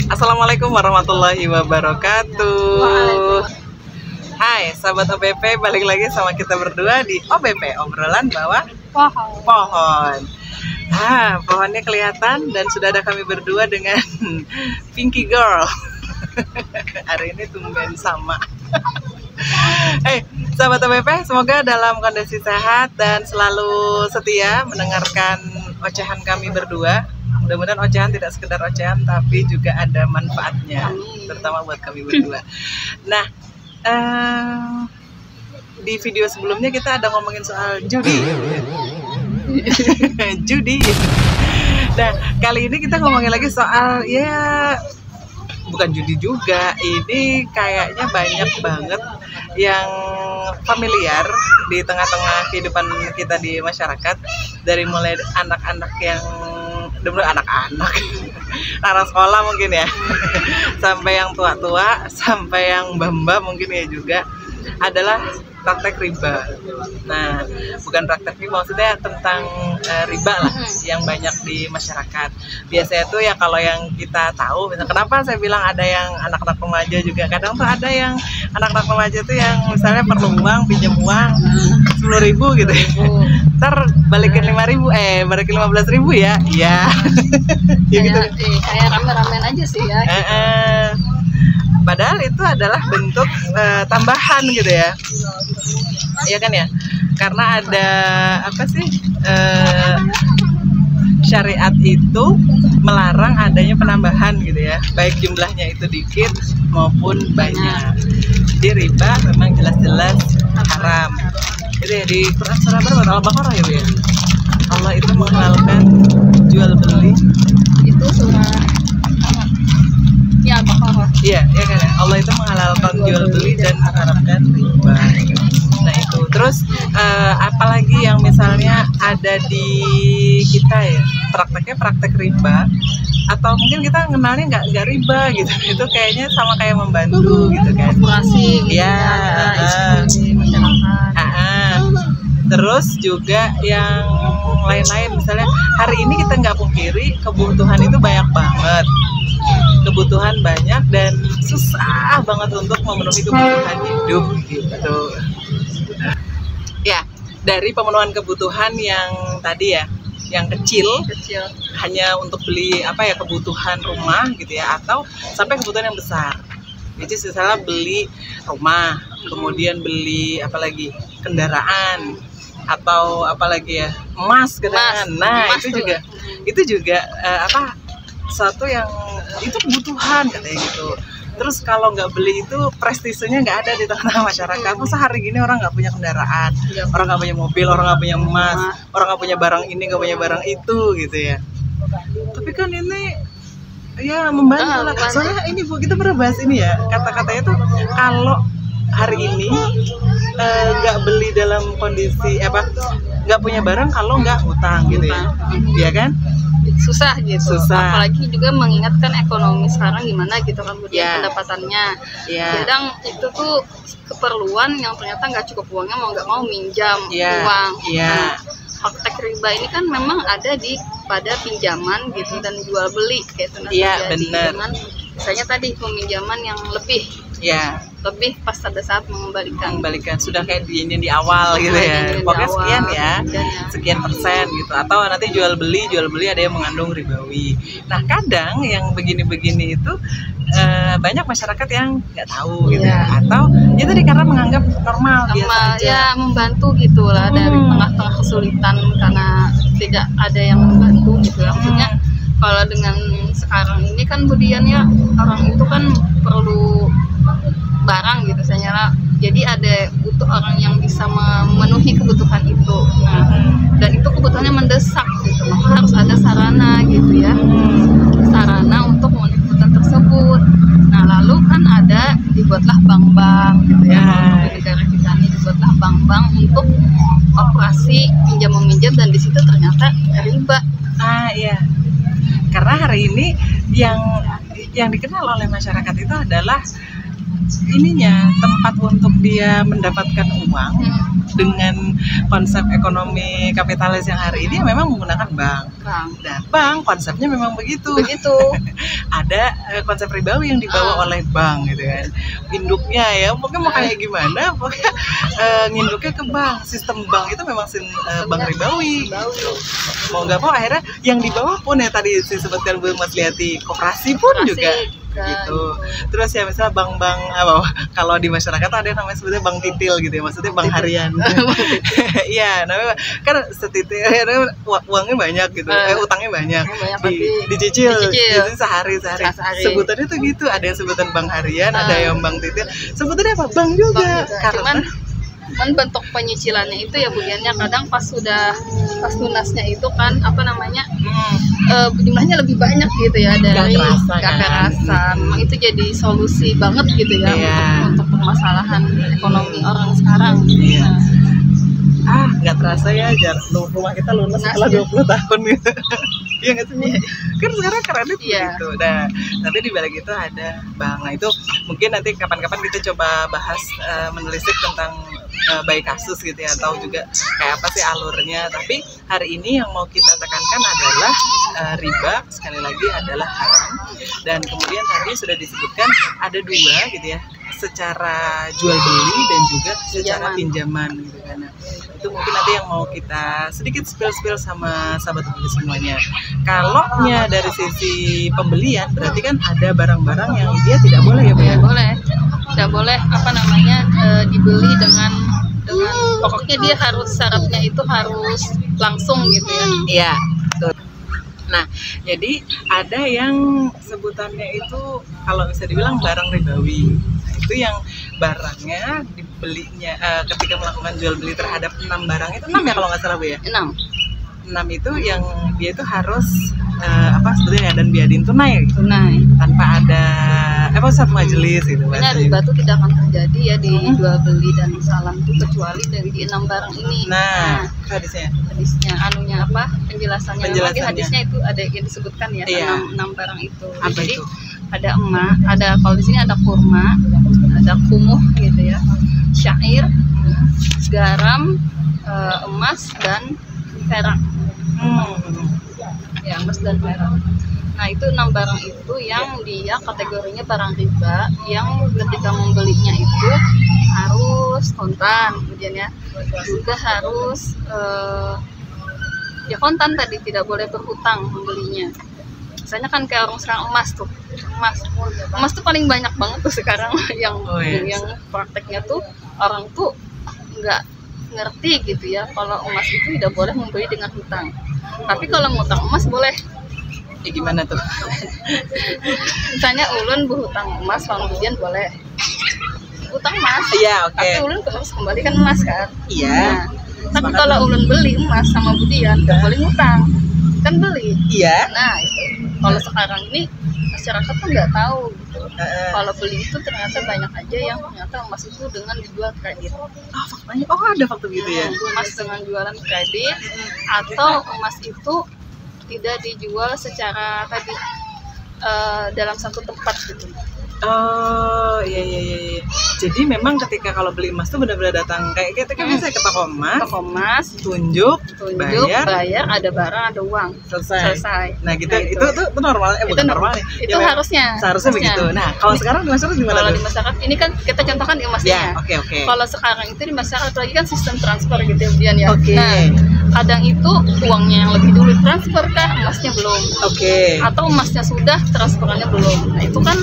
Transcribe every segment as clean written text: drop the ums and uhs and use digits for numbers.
Assalamualaikum warahmatullahi wabarakatuh. Hai sahabat OBP, balik lagi sama kita berdua di OBP, obrolan bawah pohon. Nah, pohonnya kelihatan dan sudah ada kami berdua dengan Pinky Girl. Hari ini tumben sama. Sahabat OBP, semoga dalam kondisi sehat dan selalu setia mendengarkan ocehan kami berdua. Mudah-mudahan ocehan tidak sekedar ocehan, tapi juga ada manfaatnya, terutama buat kami berdua. Nah, di video sebelumnya kita ada ngomongin soal judi. Judi. Nah, kali ini kita ngomongin lagi soal, ya bukan judi juga, ini kayaknya banyak banget yang familiar di tengah-tengah kehidupan kita di masyarakat, dari mulai anak-anak yang anak-anak sekolah mungkin ya, sampai yang tua-tua, sampai yang mbah-mbah mungkin ya juga, adalah praktek riba. Nah, bukan praktek riba, maksudnya tentang riba lah yang banyak di masyarakat. Biasanya tuh ya kalau yang kita tahu, misalnya kenapa saya bilang ada yang anak-anak remaja juga, kadang tuh ada yang anak-anak remaja tuh yang misalnya perlu uang, pinjam uang 10.000 gitu ya. Ntar balikin 5.000, balikin 15.000 ya. Iya. Ya gitu. Kayak rame-ramean aja sih ya. Padahal itu adalah bentuk tambahan gitu ya. Iya kan ya? Karena ada apa sih? Syariat itu melarang adanya penambahan gitu ya, baik jumlahnya itu dikit maupun banyak. Jadi riba memang jelas-jelas haram. Itu ya di Quran surah berapa? Al-Baqarah ya Bu ya? Allah itu menghalalkan jual beli. Itu surah ya Al-Baqarah. Iya, ya kan ya? Allah itu menghalalkan jual beli dan mengharamkan riba. Nah itu, terus apalagi yang misalnya ada di kita ya, prakteknya praktek riba, atau mungkin kita kenalnya nggak riba gitu, itu kayaknya sama kayak membantu gitu kan, Korporasi ya, masyarakat. Terus juga yang lain-lain, misalnya hari ini kita nggak pungkiri kebutuhan itu banyak banget, kebutuhan banyak dan susah banget untuk memenuhi kebutuhan hidup gitu. Ya, dari pemenuhan kebutuhan yang tadi ya, yang kecil hanya untuk beli apa ya, kebutuhan rumah gitu ya, atau sampai kebutuhan yang besar. Jadi misalnya beli rumah, kemudian beli apalagi kendaraan, atau apalagi ya, emas kan. Nah, emas itu juga apa, satu yang itu kebutuhan katanya gitu. Terus kalau nggak beli itu prestisenya nggak ada di tengah-tengah masyarakat. Masa hari gini orang nggak punya kendaraan, orang nggak punya mobil, orang nggak punya emas, orang nggak punya barang ini, nggak punya barang itu gitu ya. Tapi kan ini ya membantu lah. Soalnya ini Bu, kita pernah bahas ini ya, kata-katanya tuh kalau hari ini nggak beli dalam kondisi nggak punya barang kalau nggak hutang gitu ya, iya kan? Susah gitu. Susah. Apalagi juga mengingatkan ekonomi sekarang gimana gitu kan, pendapatannya. Kadang itu tuh keperluan yang ternyata nggak cukup uangnya, mau nggak mau minjam uang. Nah, praktek riba ini kan memang ada pada pinjaman gitu dan jual beli kayak itu. Iya, benar. Dengan misalnya tadi peminjaman yang lebih. Iya. lebih pas pada saat mengembalikan sudah kayak di awal gitu ya, pokoknya sekian ya, sekian persen gitu, atau nanti jual beli ada yang mengandung ribawi. Nah kadang yang begini-begini itu banyak masyarakat yang nggak tahu gitu ya, atau ya tadi karena menganggap normal biasa aja, ya membantu gitulah dari tengah-tengah kesulitan karena tidak ada yang membantu gitu ya. Maksudnya kalau dengan sekarang ini kan Budian ya, orang itu kan perlu barang gitu saya, jadi ada butuh orang yang bisa memenuhi kebutuhan itu. Nah, dan itu kebutuhannya mendesak gitu, maka harus ada sarana gitu ya, sarana untuk memenuhi kebutuhan tersebut. Nah lalu kan dibuatlah bank-bank gitu ya, di negara kita ini dibuatlah bank-bank untuk operasi pinjam meminjam, dan di situ ternyata riba. Iya, karena hari ini yang dikenal oleh masyarakat itu adalah tempat untuk dia mendapatkan uang dengan konsep ekonomi kapitalis yang hari ini memang menggunakan bank. Dan bank konsepnya memang begitu. Ada konsep ribawi yang dibawa oleh bank gitu kan. Induknya ya, pokoknya mau kayak gimana, pokoknya nginduknya ke bank. Sistem bank itu memang bank ribawi. Mau nggak mau akhirnya yang di bawah pun ya tadi disebutkan Bu Mas Liati, koperasi pun juga gitu. Terus ya misalnya bank-bank kalau di masyarakat ada yang namanya sebetulnya bank titil gitu ya, maksudnya bank harian. Iya, namanya kan setitil, uangnya banyak gitu, utangnya banyak, dicicil sehari. Sebutannya tuh gitu, ada yang sebutan bank harian, ada yang bank titil, sebutannya apa? Bank juga. Cuman bentuk penyicilannya itu ya Budiannya kadang pas lunasnya itu kan jumlahnya lebih banyak gitu ya, dari gak kerasan. Memang itu jadi solusi banget gitu ya, untuk permasalahan ekonomi orang sekarang. Nggak terasa ya, rumah kita lunas setelah 20 tahun gitu. Iya nggak sih? Kan sekarang kerennya begitu. Nah, nanti di balik itu ada bank. Nah itu mungkin nanti kapan-kapan kita coba bahas menelisik tentang by kasus gitu ya, atau juga kayak apa sih alurnya. Tapi hari ini yang mau kita tekankan adalah riba, sekali lagi adalah haram. Dan kemudian tadi sudah disebutkan ada dua gitu ya, secara jual beli dan juga secara pinjaman gitu kan. Nah, itu mungkin nanti yang mau kita sedikit spill sama sahabat pembeli semuanya. Kalaunya dari sisi pembelian berarti kan ada barang-barang yang dia tidak boleh ya Bu? Tidak boleh dibeli dengan pokoknya dia harus, syaratnya itu harus langsung gitu ya. Iya, betul. Nah, jadi ada yang sebutannya itu kalau bisa dibilang barang ribawi. Itu yang barangnya dibelinya ketika melakukan jual beli terhadap 6 barang itu 6 ya kalau nggak salah Bu ya? 6 itu yang dia itu harus sebetulnya dan biadin tunai tanpa ada satu majelis gitu. Riba itu tidak akan terjadi ya di jual beli dan salam itu kecuali dari di 6 barang ini. Nah, hadisnya penjelasannya. Lagi hadisnya itu ada yang disebutkan ya, 6 barang itu. Jadi itu? Ada emas, kalau di sini ada kurma, ada kumuh gitu ya, syair, garam, emas dan perak. Ya, emas dan perak. Nah itu 6 barang itu yang dia kategorinya barang riba, yang ketika membelinya itu harus kontan, kemudian ya juga harus kontan tadi, tidak boleh berhutang membelinya. Misalnya kan kayak orang sekarang emas tuh paling banyak banget tuh sekarang yang prakteknya tuh orang tuh nggak ngerti gitu ya, kalau emas itu tidak boleh membeli dengan hutang. Tapi kalau ngutang emas boleh. Ya gimana tuh? Misalnya ulun berhutang emas, kemudian boleh hutang emas. Iya, oke. Tapi ulun harus kembalikan emas kan. Iya. Tapi kalau ulun beli emas sama Budian nggak boleh ngutang, kan beli. Iya. Nah itu. Kalau sekarang ini masyarakat tuh nggak tahu gitu. Kalau beli itu ternyata banyak aja yang ternyata emas itu dengan dijual kredit. Faktanya, ada fakta gitu ya. Emas dengan jualan kredit, atau emas itu tidak dijual secara dalam satu tempat gitu. Oh iya. Jadi memang ketika kalau beli emas tuh benar-benar datang kayak kita kan biasa ke toko emas, tunjuk, bayar, ada barang, ada uang, selesai. Nah gitu, itu normal, bukan normal itu ya, seharusnya begitu. Nah kalau sekarang di masyarakat gimana? Kalau di masyarakat ini kan kita contohkan di emasnya. Ya, oke. Kalau sekarang itu di masyarakat lagi kan sistem transfer gitu ya, Bian ya. Nah kadang itu uangnya yang lebih dulu transfer kah, emasnya belum. Atau emasnya sudah, transferannya belum. Nah itu kan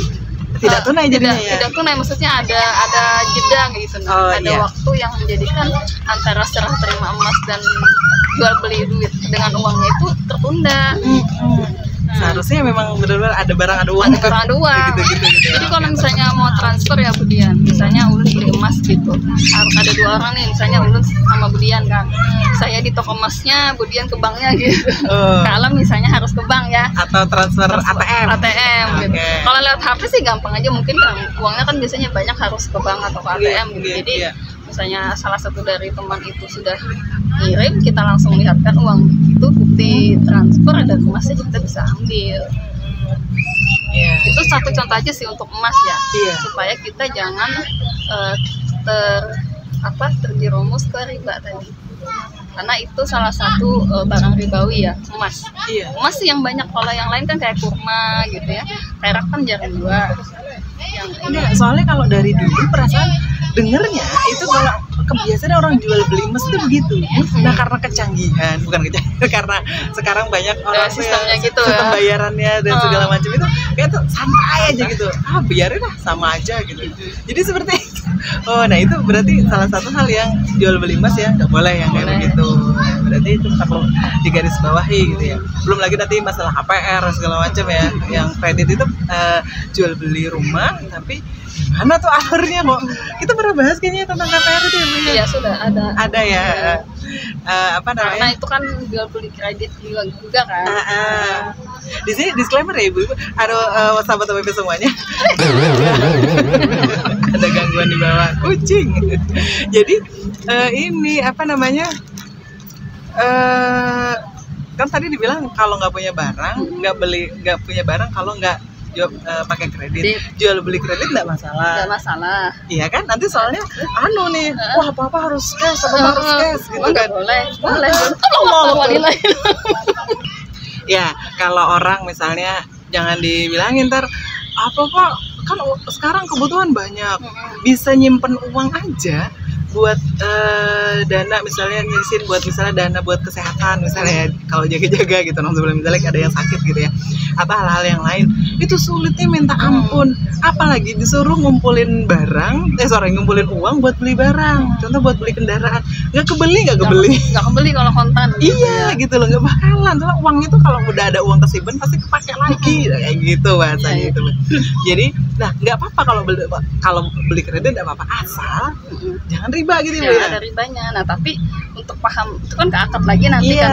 tidak tunai jadinya ya? Tidak tunai, maksudnya ada jeda gitu. Ada waktu yang menjadikan antara serah terima emas dan jual beli duit dengan uangnya itu tertunda. Seharusnya memang benar-benar ada barang ada uang. Gitu. Jadi kalau misalnya mau transfer ya Budian, misalnya Ulun beli emas gitu, harus ada 2 orang nih, misalnya Ulun sama Budian kan. Saya di toko emasnya, Budian ke banknya gitu. Kalau misalnya harus ke bank ya. Atau transfer ATM gitu. Kalau lewat HP sih gampang aja, mungkin kan uangnya kan biasanya banyak harus ke bank atau ke ATM gitu. Jadi misalnya salah satu dari teman itu sudah ngirim, kita langsung lihatkan uang itu, bukti transfer dan emasnya kita bisa ambil. Itu satu contoh aja sih untuk emas ya, supaya kita jangan terjerumus ke riba tadi, karena itu salah satu barang ribawi ya, emas. Emas sih yang banyak, kalau yang lain kan kayak kurma gitu ya, perak kan jarang juga. Soalnya kalau dari dulu perasaan dengernya itu kalau kebiasaan orang jual beli emas itu begitu. Nah karena karena sekarang banyak orang sistemnya gitu, sistem bayarannya dan segala macam itu kayak tuh santai aja gitu. Biarin lah sama aja gitu. Jadi seperti itu. Nah itu berarti salah satu hal yang jual beli emas ya nggak boleh yang kayak begitu. Berarti itu perlu digarisbawahi gitu ya. Belum lagi nanti masalah KPR segala macam ya. Yang kredit itu jual beli rumah, tapi gimana tuh akhirnya kok? Kita pernah bahas kayaknya tentang KPR itu ya, Bu? Iya, sudah ada. Ada ya. Apa namanya? Karena itu kan jual beli kredit juga kan. Di sini disclaimer ya Ibu. Aduh, sahabat WP semuanya. Ada gangguan di bawah kucing. Jadi ini apa namanya? Kan tadi dibilang kalau nggak punya barang, nggak punya barang kalau nggak pakai kredit. Jual beli kredit nggak masalah. Iya kan? Nanti soalnya nih, wah apa harus cash, harus cash gitu kan? Boleh. Ya kalau orang misalnya jangan dibilangin ntar apa kan sekarang kebutuhan banyak, bisa nyimpen uang aja buat dana, misalnya nyisin buat misalnya dana buat kesehatan misalnya, kalau jaga-jaga gitu sebelum misalnya ada yang sakit gitu ya, atau hal-hal yang lain itu sulitnya minta ampun, apalagi disuruh ngumpulin uang buat beli barang, contoh buat beli kendaraan, nggak kebeli kalau kontan gitu gitu loh, nggak bakalan, soalnya uangnya tuh kalau udah ada uang kesimpan pasti kepake lagi kayak gitu bahasanya gitu. Jadi nggak apa-apa kalau beli kredit, nggak apa-apa asal jangan riba gitu ya. Ada ribanya. Nah tapi untuk paham itu kan keakad lagi nanti kan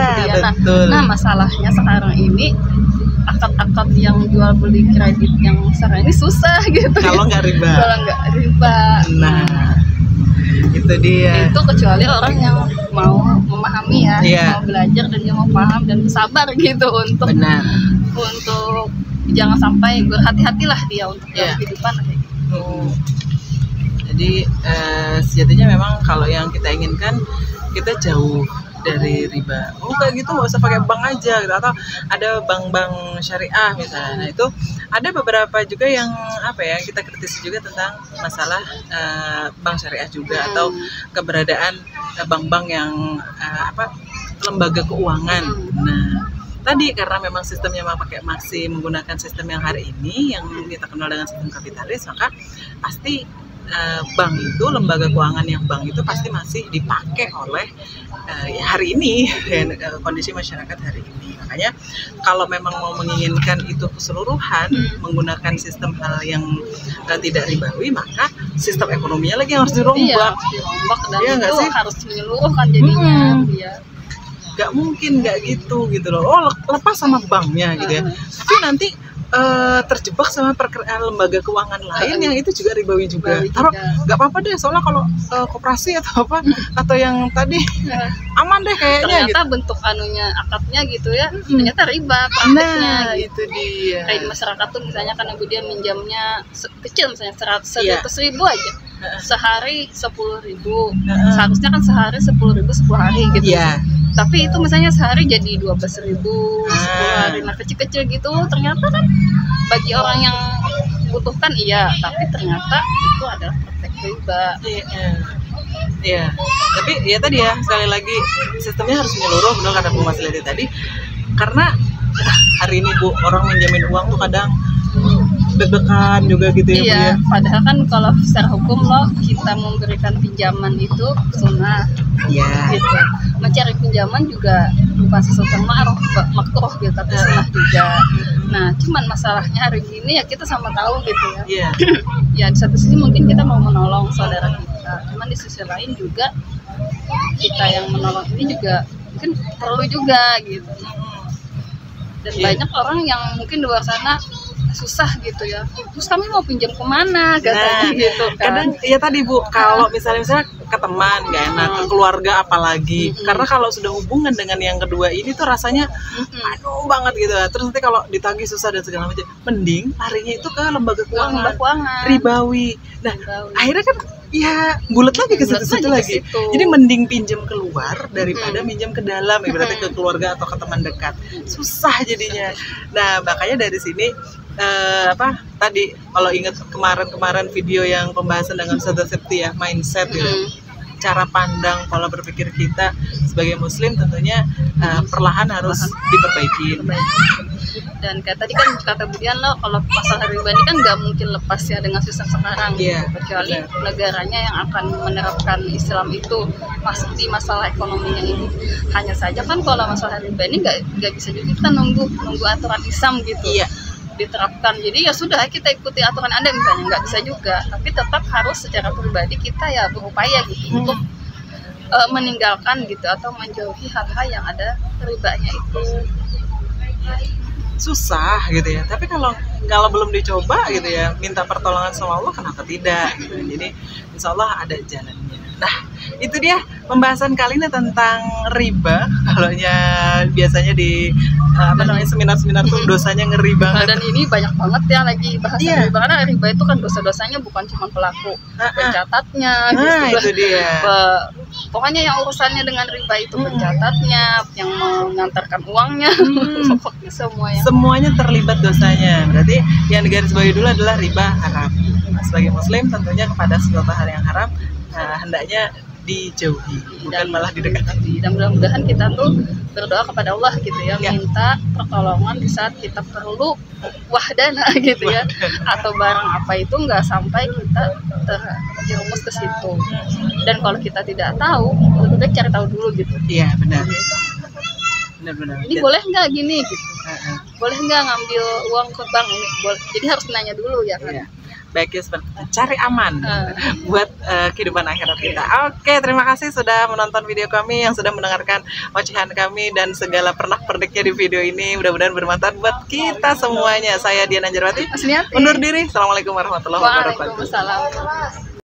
kemudian. Nah masalahnya sekarang ini akad-akad yang jual beli kredit yang sekarang ini susah gitu. Kalau nggak riba. Nah itu dia. Itu kecuali orang yang mau memahami mau belajar dan dia mau paham dan sabar gitu untuk jangan sampai berhati-hatilah dia untuk kehidupan kayak gitu. Jadi sejatinya memang kalau yang kita inginkan, kita jauh dari riba. Kayak gitu nggak usah pakai bank aja gitu. Atau ada bank-bank syariah misalnya. Nah itu ada beberapa juga yang kita kritisi juga tentang masalah bank syariah juga, atau keberadaan bank-bank yang lembaga keuangan. Nah tadi karena memang sistemnya masih menggunakan sistem yang hari ini yang kita kenal dengan sistem kapitalis, maka pasti bank itu, lembaga keuangan yang bank itu pasti masih dipakai oleh hari ini kondisi masyarakat hari ini. Makanya kalau memang mau menginginkan itu keseluruhan menggunakan sistem hal yang tidak ribawi, maka sistem ekonominya lagi yang harus dirombak. Dan itu harus menyeluruh kan jadinya. Gak mungkin gak gitu loh. Lepas sama banknya gitu ya. Tapi nanti terjebak sama lembaga keuangan lain yang itu juga ribawi juga. Taruh nggak apa-apa deh, soalnya kalau koperasi atau apa atau yang tadi aman deh kayaknya. Ternyata gitu. Bentuk anunya akadnya gitu ya, ternyata riba prakteknya. Nah, gitu. Itu dia. Kayak di masyarakat tuh misalnya karena dia minjamnya kecil, misalnya 100.000 aja. Sehari 10.000. Seharusnya kan sehari 10.000 10 hari gitu. Tapi itu misalnya sehari jadi 12.000 10 hari. Nah, kecil-kecil gitu ternyata kan bagi orang yang butuhkan tapi ternyata itu adalah praktek riba. Iya. Tapi ya tadi ya, sekali lagi sistemnya harus menyeluruh, benar kata Bu Mas Leti tadi. Karena hari ini Bu, orang minjamin uang tuh kadang deg-degan juga gitu ya. Iya, Bu, ya. Padahal kan kalau secara hukum kita memberikan pinjaman itu sunnah. Iya. Gitu. Mencari pinjaman juga bukan sesuatu yang makruh gitu, tapi sunnah juga. Nah, cuman masalahnya hari ini ya kita sama tahu gitu ya. Iya. Ya di satu sisi mungkin kita mau menolong saudara kita, cuman di sisi lain juga kita yang menolong ini juga mungkin perlu juga gitu. Dan banyak orang yang mungkin di luar sana susah gitu ya, terus kami mau pinjam kemana katanya gitu kan. Kadang ya tadi Bu, kalau misalnya ke teman nggak enak, ke keluarga apalagi, karena kalau sudah hubungan dengan yang kedua ini tuh rasanya aduh banget gitu. Terus nanti kalau ditagih susah dan segala macam, mending larinya itu ke lembaga keuangan ribawi. Nah akhirnya kan ya bulat lagi ke situ lagi. Jadi mending pinjam keluar daripada minjam ke dalam, berarti ke keluarga atau ke teman dekat. Susah jadinya. Nah makanya dari sini tadi kalau ingat kemarin video yang pembahasan dengan Ustazah Septi ya, mindset gitu. Cara pandang pola berpikir kita sebagai muslim tentunya perlahan harus diperbaiki. Dan kayak tadi kan kata Bu Dian kalau masalah riba ini kan nggak mungkin lepas ya dengan sistem sekarang, kecuali negaranya yang akan menerapkan Islam itu di masalah ekonominya ini. Hanya saja kan kalau masalah riba ini nggak bisa juga kita nunggu aturan Islam gitu. Diterapkan, jadi ya sudah kita ikuti aturan Anda misalnya, nggak bisa juga, tapi tetap harus secara pribadi kita ya berupaya gitu untuk meninggalkan gitu atau menjauhi hal-hal yang ada ribanya itu. Susah gitu ya, tapi kalau belum dicoba gitu ya, minta pertolongan sama Allah, kenapa tidak gitu. Jadi insya Allah ada jalannya. Nah itu dia pembahasan kali ini tentang riba. Kalaunya biasanya di seminar-seminar tuh dosanya ngeri banget. Dan ini banyak banget ya lagi bahasan riba, karena riba itu kan dosa-dosanya bukan cuma pelaku, pencatatnya gitu. Itu dia. Pokoknya yang urusannya dengan riba itu pencatatnya, yang mengantarkan uangnya, pokoknya semuanya terlibat dosanya. Berarti yang digarisbawahi dulu adalah riba haram. Sebagai muslim tentunya kepada sesuatu hal yang haram hendaknya dijauhi, bukan malah didekati. Dan mudah-mudahan kita tuh berdoa kepada Allah gitu ya, minta pertolongan di saat kita perlu wahdana gitu ya, atau barang apa itu nggak sampai kita terjerumus ke situ. Dan kalau kita tidak tahu, lebih baik cari tahu dulu gitu. Iya benar. Benar. Ini boleh nggak gini gitu? Boleh nggak ngambil uang ke bank ini? Boleh. Jadi harus nanya dulu ya kan. Baiknya seperti itu, cari aman buat kehidupan akhirat kita. Oke, terima kasih sudah menonton video kami, yang sudah mendengarkan ocehan kami dan segala pernak-perniknya di video ini. Mudah-mudahan bermanfaat buat kita semuanya. Saya Dian Anjarwati, undur diri. Assalamualaikum warahmatullahi wabarakatuh. Waalaikumsalam.